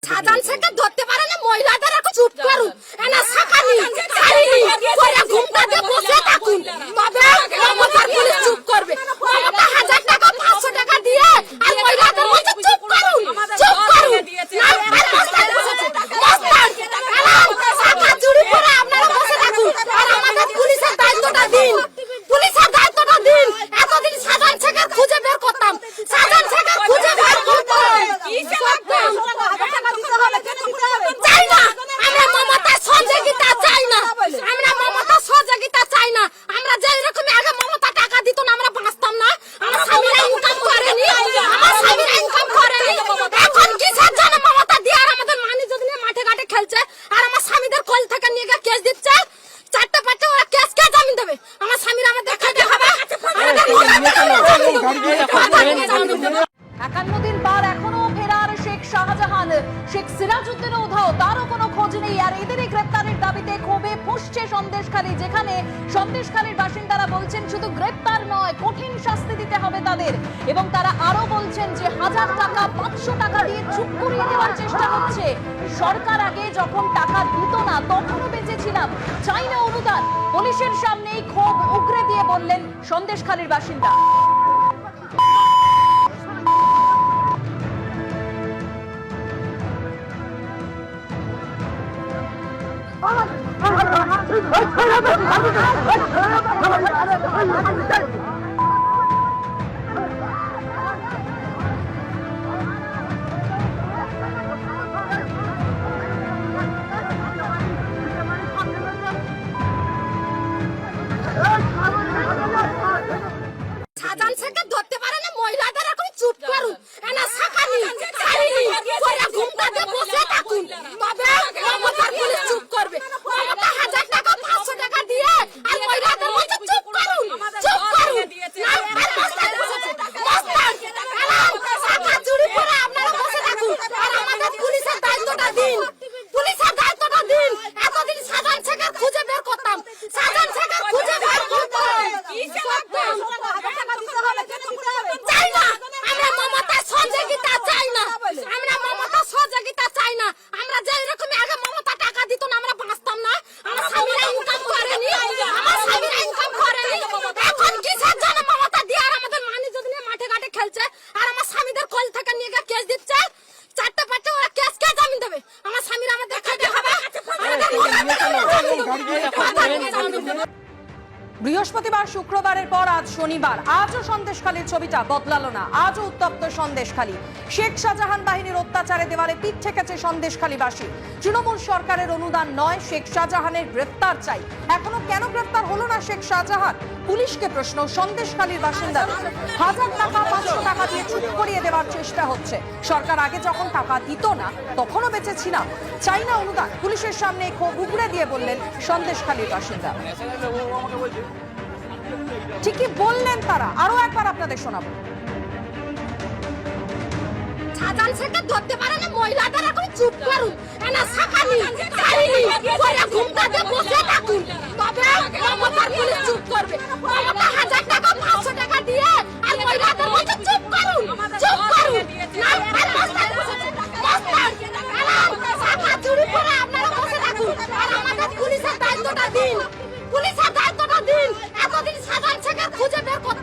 সাজান থেকে ধরতে পারে না মহিলাদের এখন চুপ করুন এনা সাকানি ছাড়িনি কইরা ঘুমটাতে বসে থাকুন তবে মমতার পুলিশ চুপ করবে মমতা 1000 টাকা 500 টাকা দিয়ে আর মহিলাদের মধ্যে চুপ করুন সাকা চুরি করে আপনারা বসে থাকুন আর আমাদের পুলিশের দায়িত্বটা দিন এতদিন সাজান থেকে খুঁজে বের করতাম সাজান থেকে খুঁজে বের করতাম চাই না আমরা মমতা সহযোগিতা চাই না আমরা যে এরকম আগে মমতা টাকা দিত না আমরা বাঁচতাম না আমার স্বামীরা ইনকাম করেনি এখন কিসের জন্য মমতা দিয়ে আর আমাদের মানি যদি নিয়ে মাঠে ঘাটে খেলছে আর আমার স্বামীদের কোল থেকে নিয়ে গিয়ে কেস দিচ্ছে 4টা 5টা ওরা কেস কে জামিন দেবে আমার স্বামীরা আমাদের খাইতে হবে 51 দিন পর এখনো ফেরার শেখ শাহজাহান, শেখ সিরাজউদ্দিন উধাও, তারও কোনো খোঁজ নেই। আর এদেরই গ্রেপ্তারের দাবিতে ক্ষোভে ফুঁসছে সন্দেশখালী, যেখানে সন্দেশখালীর বাসিন্দারা বলছেন শুধু গ্রেপ্তার নয়, কঠিন শাস্তি দিতে হবে তাদের। এবং তারা আরো বলছেন যে 1000 টাকা 500 টাকা দিয়ে চুপ করিয়ে দেওয়ার চেষ্টা হচ্ছে। সরকার আগে যখন টাকা দিত না তখনও বেঁচেছিলাম, চাই না অনুদান। পুলিশের সামনেই ক্ষোভ উগরে দিয়ে বললেন সন্দেশখালীর বাসিন্দা। সাজান থেকে ধরতে পারে না মহিলাদের এখন চুপ করুন এনা সাকানি ছাড়িনি কইরা ঘুমটাতে বসে থাকুন তবে মমতার পুলিশ চুপ করবে মমতা 1000 টাকা 500 টাকা দিয়ে আর মহিলাদের মধ্যে চুপ করুন সাকা চুরি করে আপনারা বসে থাকুন আর আমাদের পুলিশের দায়িত্বটা দিন এতদিন সাজান থেকে খুঁজে বের করতাম চাই না আমরা মমতা সহযোগিতা চাই না আমরা যে এরকম আগে মমতা টাকা দিত না আমরা বাঁচতাম না আমার স্বামীরা ইনকাম করেনি এখন কিসের জন্য মমতা দিয়ে আর আমাদের মানি যদি নিয়ে মাঠে ঘাটে খেলছে আর আমার স্বামীদের কোল থেকে নিয়ে গিয়ে কেস দিচ্ছে 4টা 5টা ওরা কেস কে জামিন দেবে আমার স্বামীরা আমাদের খাইতে হবে বৃহস্পতিবার শুক্রবারের পর আজ শনিবার, আজও সন্দেশখালীর ছবিটা বদলালো না। আজও উত্তপ্ত সন্দেশখালী। শেখ শাহজাহান বাহিনীর অত্যাচারে দেওয়ালে পিঠ ঠেকেছে সন্দেশখালীবাসী। তৃণমূল সরকারের অনুদান নয়, শেখ শাহজাহানের গ্রেফতার চাই। এখনো কেন গ্রেফতার হলো না শেখ শাহজাহান? পুলিশকে প্রশ্ন সন্দেশখালীর বাসিন্দাদের। 1000 টাকা 500 টাকা দিয়ে চুপ করিয়ে দেওয়ার চেষ্টা হচ্ছে। সরকার আগে যখন টাকা দিত না তখনও বেঁচেছিলাম, চাই না অনুদান। পুলিশের সামনে ক্ষোভ উগরে দিয়ে বললেন সন্দেশখালীর বাসিন্দা। ঠিকই বললেন তারা, আরো একবার আপনাদের শোনাবো। সাজান থেকে ধরতে পারে না মহিলাদের এখন চুপ করুন এনা সাকানি ছাড়িনি কইরা ঘুমটাতে বসে থাকুন তবে মমতার পুলিশ চুপ করবে মমতা 1000 টাকা 500 টাকা দিয়ে আর মহিলাদের মধ্যে চুপ করুন সাকা চুরি করে আপনারা বসে থাকুন আর আমাদের পুলিশের দায়িত্বটা দিন এতদিন সাজান থেকে খুঁজে বের করতে